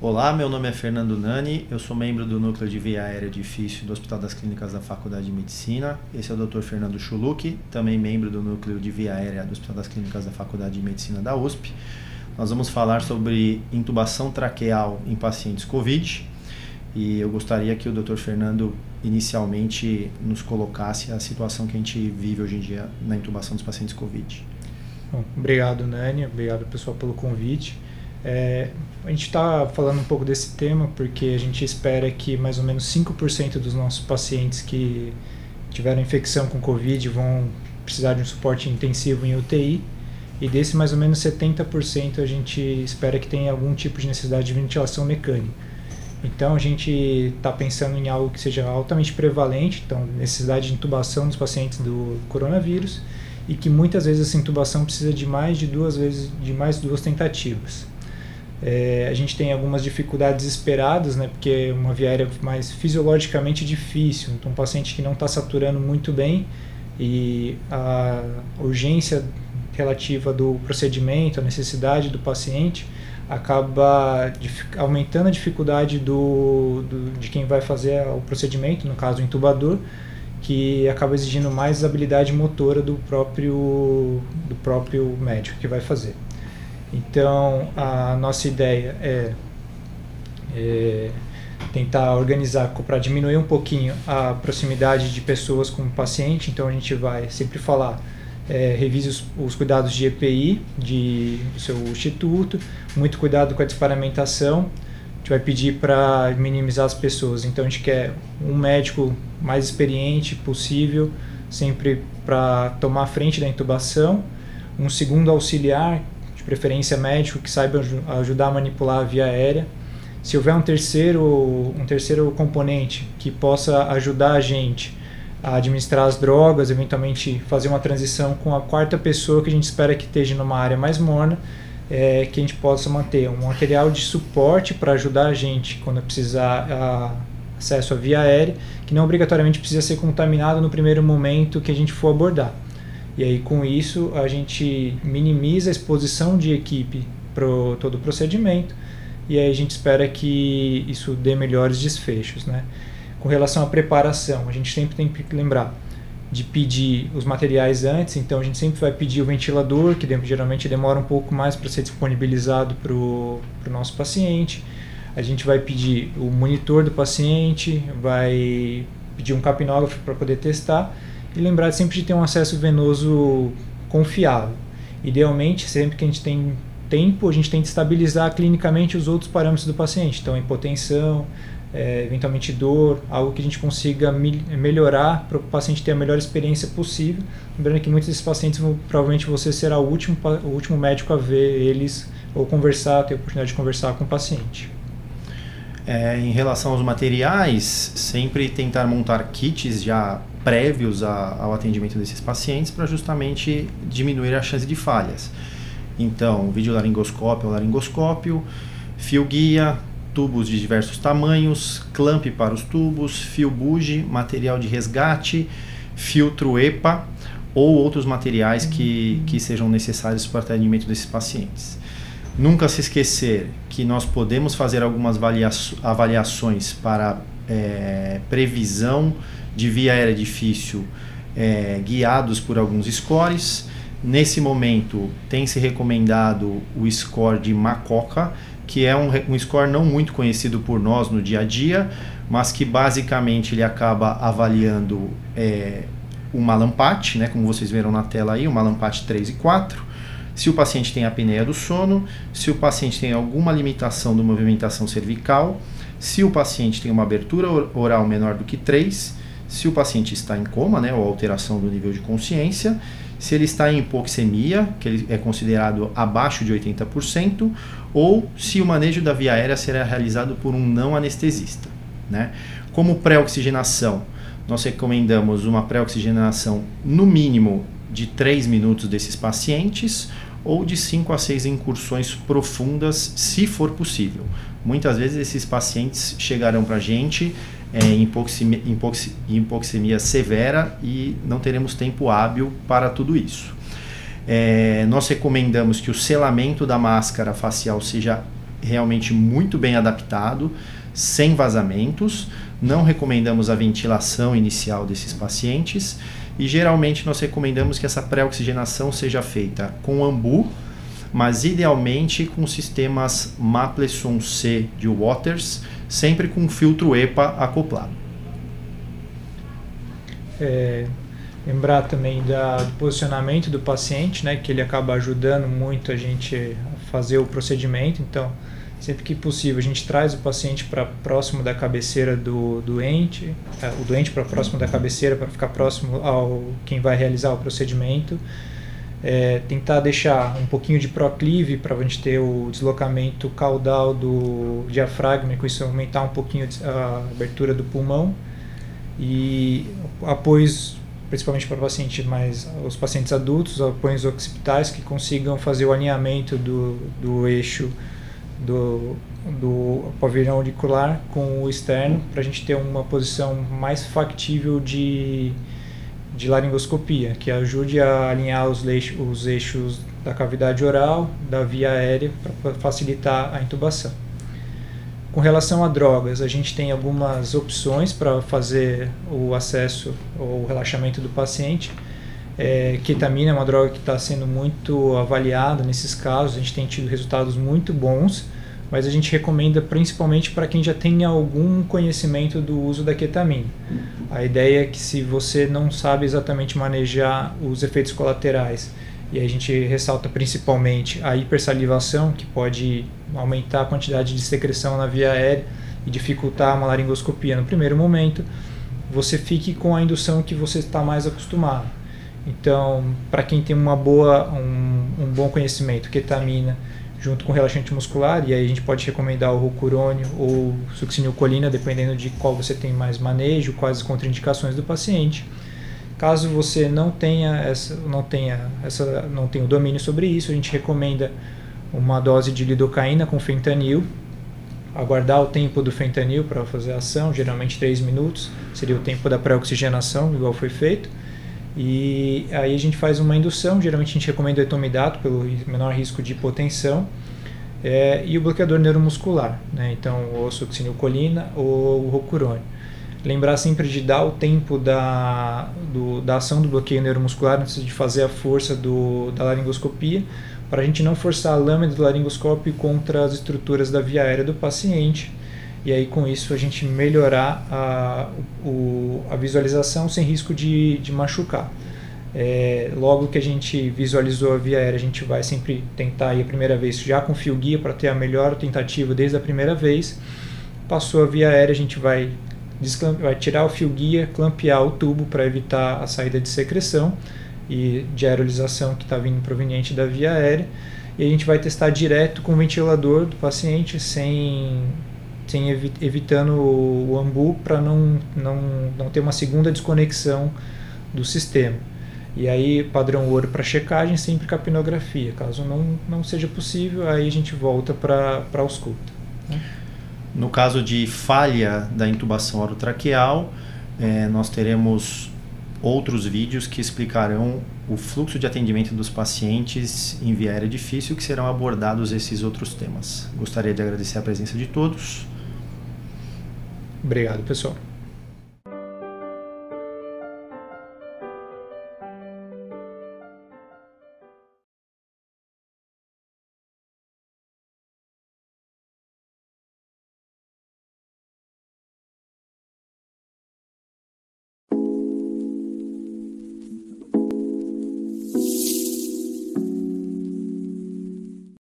Olá, meu nome é Fernando Nani, eu sou membro do Núcleo de Via Aérea Difícil do Hospital das Clínicas da Faculdade de Medicina. Esse é o Dr. Fernando Chulucchi, também membro do Núcleo de Via Aérea do Hospital das Clínicas da Faculdade de Medicina da USP. Nós vamos falar sobre intubação traqueal em pacientes COVID e eu gostaria que o Dr. Fernando inicialmente nos colocasse a situação que a gente vive hoje em dia na intubação dos pacientes COVID. Bom, obrigado, Nani, obrigado pessoal pelo convite. A gente está falando um pouco desse tema porque a gente espera que mais ou menos 5% dos nossos pacientes que tiveram infecção com Covid vão precisar de um suporte intensivo em UTI, e desse mais ou menos 70% a gente espera que tenha algum tipo de necessidade de ventilação mecânica. Então a gente está pensando em algo que seja altamente prevalente, então necessidade de intubação dos pacientes do coronavírus, e que muitas vezes essa intubação precisa de mais duas tentativas. A gente tem algumas dificuldades esperadas, né, porque é uma via aérea mais fisiologicamente difícil, então um paciente que não está saturando muito bem e a urgência relativa do procedimento, a necessidade do paciente, acaba aumentando a dificuldade de quem vai fazer o procedimento, no caso o intubador, que acaba exigindo mais habilidade motora do próprio médico que vai fazer. Então, a nossa ideia é tentar organizar para diminuir um pouquinho a proximidade de pessoas com o paciente. Então, a gente vai sempre falar, revise os cuidados de EPI do seu instituto, muito cuidado com a desparamentação. A gente vai pedir para minimizar as pessoas. Então, a gente quer um médico mais experiente possível, sempre para tomar a frente da intubação, um segundo auxiliar, de preferência médico, que saiba ajudar a manipular a via aérea. Se houver um terceiro componente que possa ajudar a gente a administrar as drogas, eventualmente fazer uma transição com a quarta pessoa que a gente espera que esteja numa área mais morna, que a gente possa manter um material de suporte para ajudar a gente quando precisar acesso à via aérea, que não obrigatoriamente precisa ser contaminado no primeiro momento que a gente for abordar. E aí, com isso, a gente minimiza a exposição de equipe para todo o procedimento, e aí a gente espera que isso dê melhores desfechos, né? Com relação à preparação, a gente sempre tem que lembrar de pedir os materiais antes. Então a gente sempre vai pedir o ventilador, que geralmente demora um pouco mais para ser disponibilizado para o nosso paciente. A gente vai pedir o monitor do paciente, vai pedir um capnógrafo para poder testar, e lembrar sempre de ter um acesso venoso confiável. Idealmente, sempre que a gente tem tempo, a gente tem que estabilizar clinicamente os outros parâmetros do paciente. Então, hipotensão, eventualmente dor, algo que a gente consiga melhorar para o paciente ter a melhor experiência possível. Lembrando que muitos desses pacientes, provavelmente você será o último médico a ver eles ou ter a oportunidade de conversar com o paciente. Em relação aos materiais, sempre tentar montar kits já prévios ao atendimento desses pacientes para justamente diminuir a chance de falhas. Então, videolaringoscópio ou laringoscópio, fio guia, tubos de diversos tamanhos, clamp para os tubos, fio bugie, material de resgate, filtro EPA ou outros materiais que sejam necessários para o atendimento desses pacientes. Nunca se esquecer que nós podemos fazer algumas avaliações para previsão de via aérea difícil guiados por alguns scores. Nesse momento tem se recomendado o score de MACOCA, que é um score não muito conhecido por nós no dia a dia, mas que basicamente ele acaba avaliando o Mallampate, né, como vocês viram na tela aí, o Mallampate 3 e 4, se o paciente tem apneia do sono, se o paciente tem alguma limitação da movimentação cervical, se o paciente tem uma abertura oral menor do que 3, se o paciente está em coma, né, ou alteração do nível de consciência, se ele está em hipoxemia, que ele é considerado abaixo de 80%, ou se o manejo da via aérea será realizado por um não anestesista, né? Como pré-oxigenação, nós recomendamos uma pré-oxigenação no mínimo de 3 minutos desses pacientes, ou de 5 a 6 incursões profundas, se for possível. Muitas vezes esses pacientes chegarão para a gente em hipoxemia severa e não teremos tempo hábil para tudo isso. Nós recomendamos que o selamento da máscara facial seja realmente muito bem adaptado, sem vazamentos. Não recomendamos a ventilação inicial desses pacientes e geralmente nós recomendamos que essa pré-oxigenação seja feita com AMBU, mas idealmente com sistemas Mapleson-C de Waters, sempre com filtro EPA acoplado. Lembrar também do posicionamento do paciente, né, que ele acaba ajudando muito a gente a fazer o procedimento. Então, sempre que possível, a gente traz o paciente para próximo da cabeceira do doente, o doente para próximo da cabeceira para ficar próximo ao quem vai realizar o procedimento. Tentar deixar um pouquinho de proclive para a gente ter o deslocamento caudal do diafragma, e com isso aumentar um pouquinho a abertura do pulmão. E apoios, principalmente para o paciente, mas os pacientes adultos, apoios occipitais que consigam fazer o alinhamento do eixo do pavilhão auricular com o externo, para a gente ter uma posição mais factível de laringoscopia, que ajude a alinhar os eixos da cavidade oral, da via aérea, para facilitar a intubação. Com relação a drogas, a gente tem algumas opções para fazer o acesso ou o relaxamento do paciente. Ketamina é uma droga que está sendo muito avaliada nesses casos, a gente tem tido resultados muito bons, mas a gente recomenda principalmente para quem já tem algum conhecimento do uso da ketamina. A ideia é que, se você não sabe exatamente manejar os efeitos colaterais, e aí a gente ressalta principalmente a hipersalivação, que pode aumentar a quantidade de secreção na via aérea e dificultar uma laringoscopia no primeiro momento, você fique com a indução que você está mais acostumado. Então, para quem tem um bom conhecimento, ketamina junto com relaxante muscular, e aí a gente pode recomendar o rocurônio ou succinilcolina, dependendo de qual você tem mais manejo, quais as contraindicações do paciente. Caso você não tenha o domínio sobre isso, a gente recomenda uma dose de lidocaína com fentanil, aguardar o tempo do fentanil para fazer a ação, geralmente 3 minutos, seria o tempo da pré-oxigenação, igual foi feito. E aí a gente faz uma indução, geralmente a gente recomenda o etomidato pelo menor risco de hipotensão, e o bloqueador neuromuscular, né? Então, ou succinilcolina ou o rocurônio. Lembrar sempre de dar o tempo da ação do bloqueio neuromuscular antes de fazer a força da laringoscopia, para a gente não forçar a lâmina do laringoscópio contra as estruturas da via aérea do paciente, e aí com isso a gente melhorar a visualização sem risco de machucar. Logo que a gente visualizou a via aérea, a gente vai sempre tentar ir a primeira vez já com fio guia para ter a melhor tentativa desde a primeira vez. Passou a via aérea, a gente vai tirar o fio guia, clampear o tubo para evitar a saída de secreção e de aerolização que está vindo proveniente da via aérea, e a gente vai testar direto com o ventilador do paciente, evitando o AMBU, para não ter uma segunda desconexão do sistema. E aí, padrão ouro para checagem, sempre capnografia. Caso não seja possível, aí a gente volta para a ausculta, né? No caso de falha da intubação orotraqueal, nós teremos outros vídeos que explicarão o fluxo de atendimento dos pacientes em via aérea difícil, que serão abordados esses outros temas. Gostaria de agradecer a presença de todos. Obrigado, pessoal.